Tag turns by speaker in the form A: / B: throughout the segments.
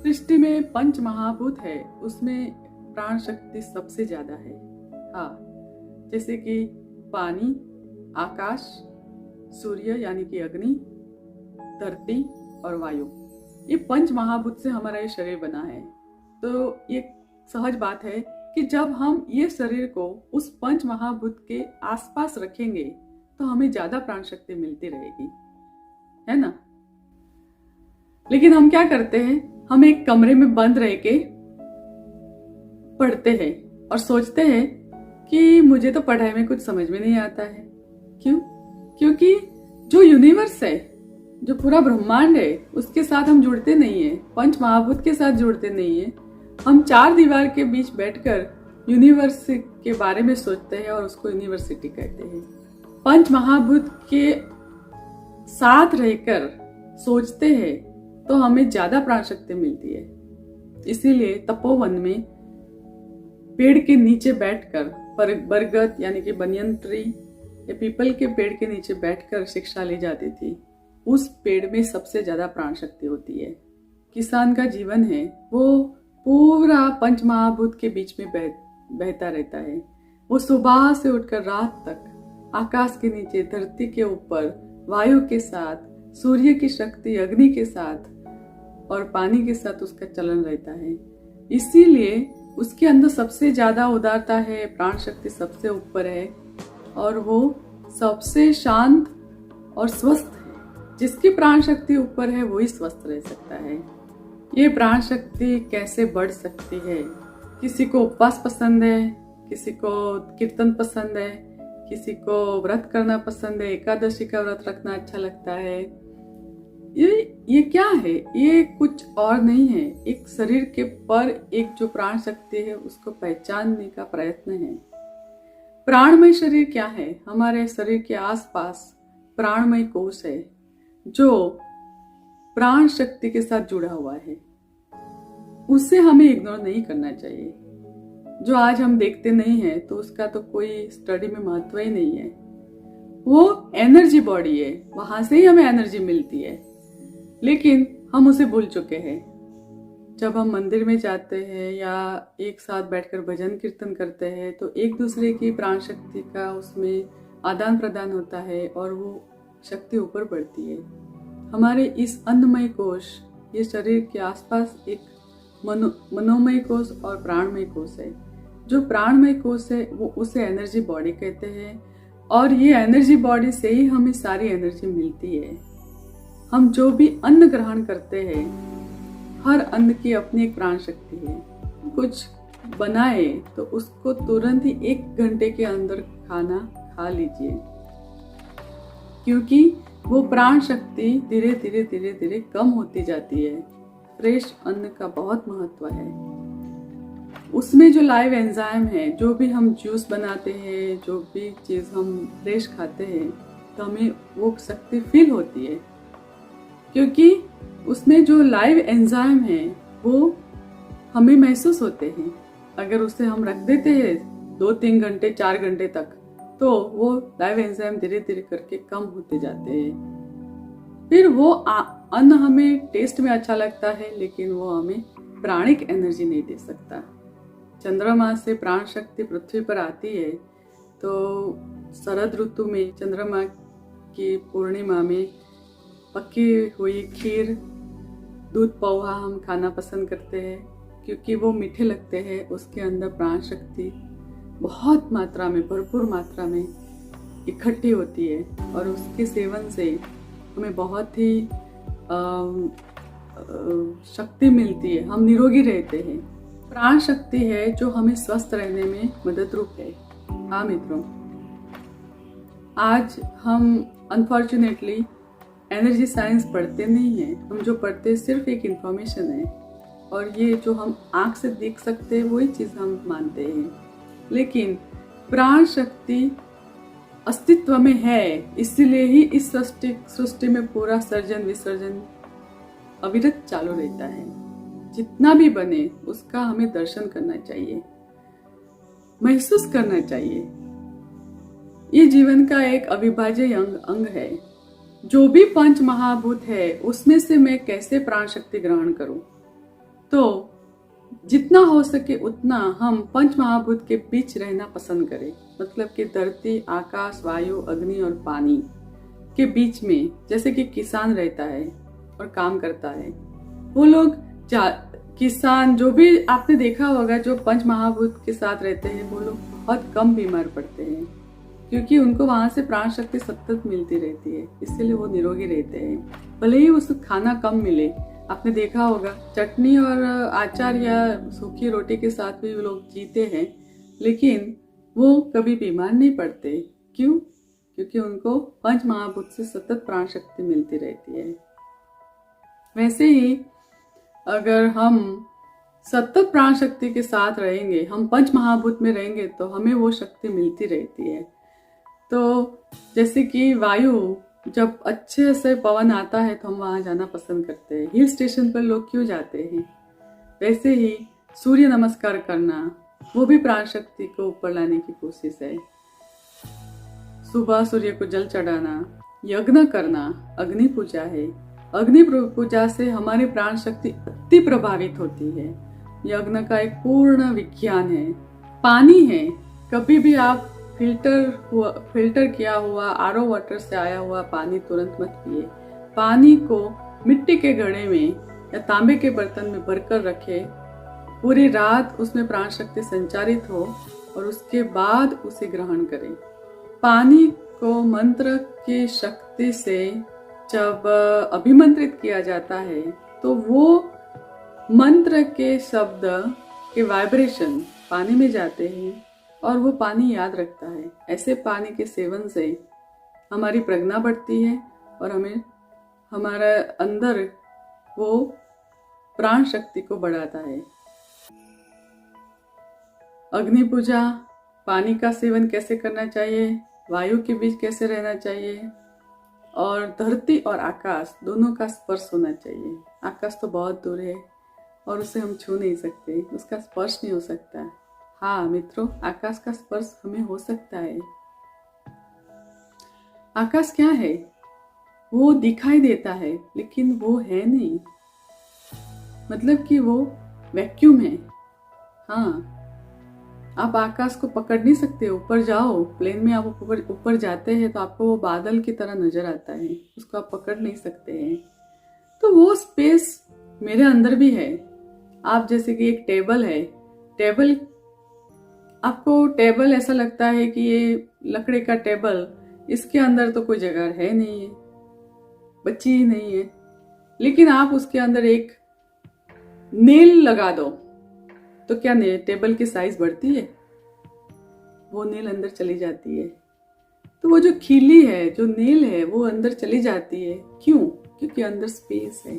A: सृष्टि में पंच महाभूत है, उसमें प्राण शक्ति सबसे ज्यादा है। हाँ, जैसे कि पानी, आकाश, सूर्य यानी कि अग्नि, धरती और वायु, ये पंच महाभूत से हमारा ये शरीर बना है। तो ये सहज बात है कि जब हम ये शरीर को उस पंच महाभूत के आसपास रखेंगे तो हमें ज्यादा प्राण शक्ति मिलती रहेगी, है ना। लेकिन हम क्या करते हैं, हम एक कमरे में बंद रह के पढ़ते हैं और सोचते हैं कि मुझे तो पढ़ाई में कुछ समझ में नहीं आता है। क्यों? क्योंकि जो यूनिवर्स है, जो पूरा ब्रह्मांड है, उसके साथ हम जुड़ते नहीं है, पंच महाभूत के साथ जुड़ते नहीं है। हम चार दीवार के बीच बैठकर यूनिवर्स के बारे में सोचते हैं और उसको यूनिवर्सिटी कहते हैं। पंच महाभूत के साथ रहकर सोचते हैं तो हमें ज्यादा प्राण शक्ति मिलती है। इसीलिए तपोवन में पेड़ के नीचे बैठकर, बरगद यानी कि बनियन ट्री या पीपल के पेड़ के नीचे बैठकर शिक्षा ली जाती थी। उस पेड़ में सबसे ज्यादा प्राण शक्ति होती है। किसान का जीवन है वो पूरा पंच महाभूत के बीच में बहता रहता है। वो सुबह से उठकर रात तक आकाश के नीचे, धरती के ऊपर, वायु के साथ, सूर्य की शक्ति, अग्नि के साथ और पानी के साथ उसका चलन रहता है। इसीलिए उसके अंदर सबसे ज्यादा उदारता है, प्राण शक्ति सबसे ऊपर है और वो सबसे शांत और स्वस्थ है। जिसकी प्राण शक्ति ऊपर है वही स्वस्थ रह सकता है। ये प्राण शक्ति कैसे बढ़ सकती है? किसी को उपवास पसंद है, किसी को कीर्तन पसंद है, किसी को व्रत करना पसंद है, एकादशी का व्रत रखना अच्छा लगता है। ये क्या है? ये कुछ और नहीं है, एक शरीर के पर एक जो प्राण शक्ति है उसको पहचानने का प्रयत्न है। प्राणमय शरीर क्या है? हमारे शरीर के आसपास प्राणमय कोश है जो प्राण शक्ति के साथ जुड़ा हुआ है। उसे हमें इग्नोर नहीं करना चाहिए। जो आज हम देखते नहीं है तो उसका तो कोई स्टडी में महत्व ही नहीं है। वो एनर्जी बॉडी है, वहां से ही हमें एनर्जी मिलती है, लेकिन हम उसे भूल चुके हैं। जब हम मंदिर में जाते हैं या एक साथ बैठकर भजन कीर्तन करते हैं तो एक दूसरे की प्राण शक्ति का उसमें आदान प्रदान होता है और वो शक्ति ऊपर बढ़ती है। हमारे इस अन्नमय कोश, ये शरीर के आसपास एक मनोमय कोश और प्राणमय कोश है। जो प्राणमय कोश है वो उसे एनर्जी बॉडी कहते हैं और ये एनर्जी बॉडी से ही हमें सारी एनर्जी मिलती है। हम जो भी अन्न ग्रहण करते हैं, हर अन्न की अपनी एक प्राण शक्ति है। कुछ बनाए तो उसको तुरंत ही 1 घंटे के अंदर खाना खा लीजिए, क्योंकि वो प्राण शक्ति धीरे धीरे धीरे धीरे कम होती जाती है। फ्रेश अन्न का बहुत महत्व है। उसमें जो लाइव एंजाइम है, जो भी हम जूस बनाते हैं, जो भी चीज हम फ्रेश खाते हैं, तो हमें वो शक्ति फील होती है, क्योंकि उसमें जो लाइव एंजाइम है वो हमें महसूस होते हैं। अगर उसे हम रख देते हैं 2-3 घंटे 4 घंटे तक, तो वो लाइव एंजाइम धीरे धीरे करके कम होते जाते हैं। फिर वो अन्न हमें टेस्ट में अच्छा लगता है, लेकिन वो हमें प्राणिक एनर्जी नहीं दे सकता। चंद्रमा से प्राण शक्ति पृथ्वी पर आती है तो शरद ऋतु में चंद्रमा की पूर्णिमा में पकी हुई खीर, दूध पोहा हम खाना पसंद करते हैं, क्योंकि वो मीठे लगते हैं। उसके अंदर प्राण शक्ति बहुत मात्रा में, भरपूर मात्रा में इकट्ठी होती है और उसके सेवन से हमें बहुत ही शक्ति मिलती है, हम निरोगी रहते हैं। प्राण शक्ति है जो हमें स्वस्थ रहने में मदद रूप है। हाँ मित्रों, आज हम अनफॉर्चुनेटली एनर्जी साइंस पढ़ते नहीं हैं। हम जो पढ़ते हैं सिर्फ एक इंफॉर्मेशन है और ये जो हम आंख से देख सकते हैं वही चीज हम मानते हैं। लेकिन प्राण शक्ति अस्तित्व में है, इसलिए ही इस सृष्टि में पूरा सर्जन विसर्जन अविरत चालू रहता है। जितना भी बने उसका हमें दर्शन करना चाहिए, महसूस करना चाहिए। ये जीवन का एक अविभाज्य अंग है। जो भी पंच महाभूत है उसमें से मैं कैसे प्राण शक्ति ग्रहण करूं, तो जितना हो सके उतना हम पंच महाभूत के बीच रहना पसंद करें। मतलब कि धरती, आकाश, वायु, अग्नि और पानी के बीच में, जैसे कि किसान रहता है और काम करता है, वो लोग किसान जो भी आपने देखा होगा जो पंच महाभूत के साथ रहते हैं वो लोग बहुत कम बीमार पड़ते हैं, क्योंकि उनको वहां से प्राण शक्ति सतत मिलती रहती है, इसलिए वो निरोगी रहते हैं। भले ही उसको खाना कम मिले, आपने देखा होगा चटनी और अचार या सूखी रोटी के साथ भी लोग जीते हैं, लेकिन वो कभी बीमार नहीं पड़ते। क्यों? क्योंकि उनको पंच महाभूत से सतत प्राण शक्ति मिलती रहती है। वैसे ही अगर हम सतत प्राण शक्ति के साथ रहेंगे, हम पंच महाभूत में रहेंगे, तो हमें वो शक्ति मिलती रहती है। तो जैसे कि वायु, जब अच्छे से पवन आता है तो हम वहां जाना पसंद करते हैं। हिल स्टेशन पर लोग क्यों जाते हैं? वैसे ही सूर्य नमस्कार करना, वो भी प्राण शक्ति को ऊपर लाने की कोशिश है। सुबह सूर्य को जल चढ़ाना, यज्ञ करना, अग्नि पूजा है। अग्नि पूजा से हमारी प्राण शक्ति अति प्रभावित होती है। यज्ञ का एक पूर्ण विज्ञान है। पानी है, कभी भी आप फिल्टर किया हुआ आरओ वाटर से आया हुआ पानी तुरंत मत पिए। पानी को मिट्टी के घड़े में या तांबे के बर्तन में भरकर रखे, पूरी रात उसमें प्राण शक्ति संचारित हो और उसके बाद उसे ग्रहण करें। पानी को मंत्र की शक्ति से जब अभिमंत्रित किया जाता है तो वो मंत्र के शब्द के वाइब्रेशन पानी में जाते हैं और वो पानी याद रखता है। ऐसे पानी के सेवन से हमारी प्रज्ञा बढ़ती है और हमें हमारे अंदर वो प्राण शक्ति को बढ़ाता है। अग्नि पूजा, पानी का सेवन कैसे करना चाहिए, वायु के बीच कैसे रहना चाहिए, और धरती और आकाश दोनों का स्पर्श होना चाहिए। आकाश तो बहुत दूर है और उसे हम छू नहीं सकते, उसका स्पर्श नहीं हो सकता। हाँ मित्रों, आकाश का स्पर्श हमें हो सकता है। आकाश क्या है? वो दिखाई देता है लेकिन वो है नहीं, मतलब कि वो वैक्यूम है। हाँ, आप आकाश को पकड़ नहीं सकते। ऊपर जाओ, प्लेन में आप ऊपर जाते हैं तो आपको वो बादल की तरह नजर आता है, उसको आप पकड़ नहीं सकते हैं। तो वो स्पेस मेरे अंदर भी है। आप जैसे कि एक टेबल है, आपको टेबल ऐसा लगता है कि ये लकड़ी का टेबल, इसके अंदर तो कोई जगह है नहीं है, बची ही नहीं है। लेकिन आप उसके अंदर एक नेल लगा दो तो क्या टेबल की साइज बढ़ती है? वो नेल अंदर चली जाती है। तो वो जो खीली है, जो नेल है, वो अंदर चली जाती है। क्यों? क्योंकि अंदर स्पेस है।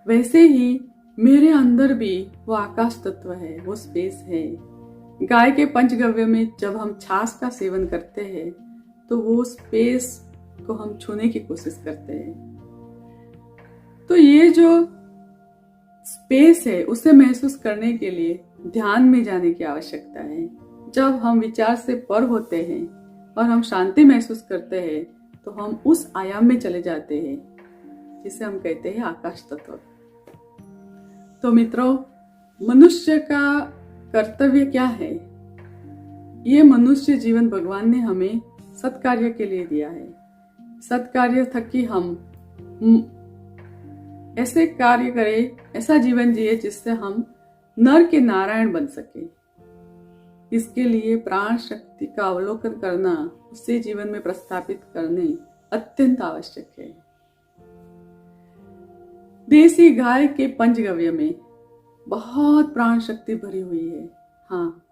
A: वैसे ही मेरे अंदर भी वो आकाश तत्व है, वो स्पेस है। गाय के पंचगव्य में जब हम छाछ का सेवन करते हैं तो वो स्पेस को हम छूने की कोशिश करते हैं। तो ये जो स्पेस है उसे महसूस करने के लिए ध्यान में जाने की आवश्यकता है। जब हम विचार से पर होते हैं और हम शांति महसूस करते हैं तो हम उस आयाम में चले जाते हैं जिसे हम कहते हैं आकाश तत्व। तो मित्रों, मनुष्य का कर्तव्य क्या है? ये मनुष्य जीवन भगवान ने हमें सत्कार्य के लिए दिया है। सत्कार्य था कि हम ऐसे कार्य करें, ऐसा जीवन जिए जिससे हम नर के नारायण बन सके। इसके लिए प्राण शक्ति का अवलोकन करना, उसे जीवन में प्रस्थापित करने अत्यंत आवश्यक है। देसी गाय के पंचगव्य में बहुत प्राण शक्ति भरी हुई है। हाँ,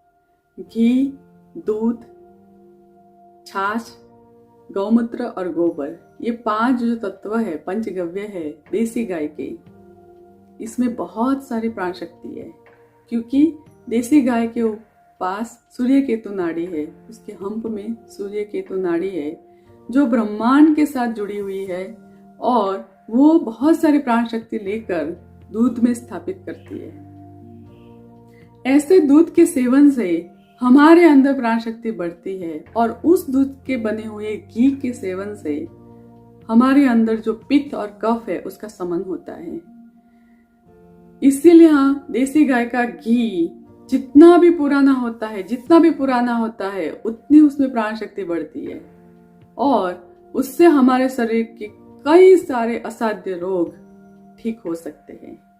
A: घी, दूध, छाछ, गौमूत्र और गोबर, ये 5 जो तत्व है, पंचगव्य है देसी गाय के, इसमें बहुत सारी प्राण शक्ति है। क्योंकि देसी गाय के पास सूर्य केतु नाड़ी है, उसके हंप में सूर्य केतु नाड़ी है जो ब्रह्मांड के साथ जुड़ी हुई है और वो बहुत सारी प्राण शक्ति लेकर दूध में स्थापित करती है। ऐसे दूध के सेवन से हमारे अंदर प्राण शक्ति बढ़ती है और उस दूध के बने हुए घी के सेवन से हमारे अंदर जो पित्त और कफ है उसका समन होता है। इसीलिए हाँ, देसी गाय का घी जितना भी पुराना होता है, जितना भी पुराना होता है, उतनी उसमें प्राण शक्ति बढ़ती है और उससे हमारे शरीर के कई सारे असाध्य रोग ठीक हो सकते हैं।